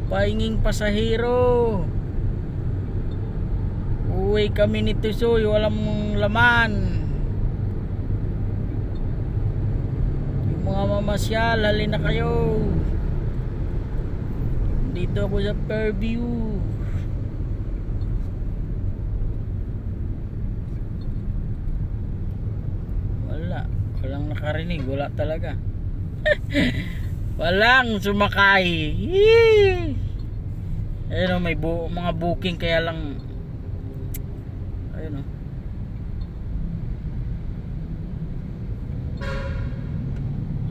Painging pasahero. Uwi kami ni Tusoy, walang laman. Yung mga mamasyal, halina kayo. Dito ako sa Fairview. Walang nakarinig, wala talaga. Walang sumakay. Ayun o, may mga booking kaya lang. Ayun o.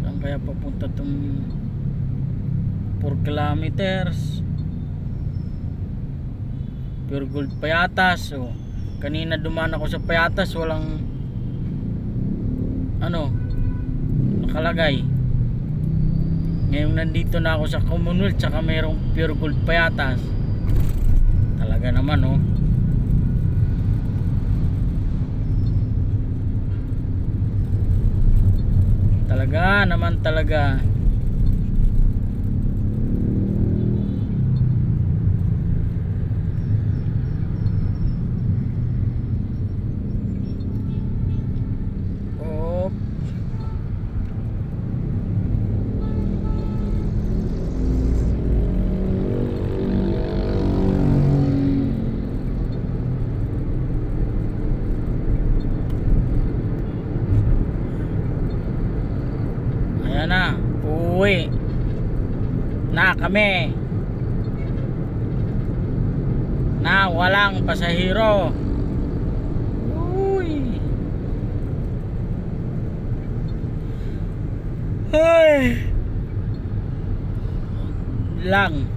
Saan kaya papunta itong 4 kilometers? Pure Gold Payatas. O, kanina dumaan ako sa Payatas, walang nakalagay. Ngayon nandito na ako sa Commonwealth, tsaka mayroong Pure Gold Payatas. Talaga naman talaga naman talaga. Ayan na, uwi na kami na walang pasahero. Uy, ay lang.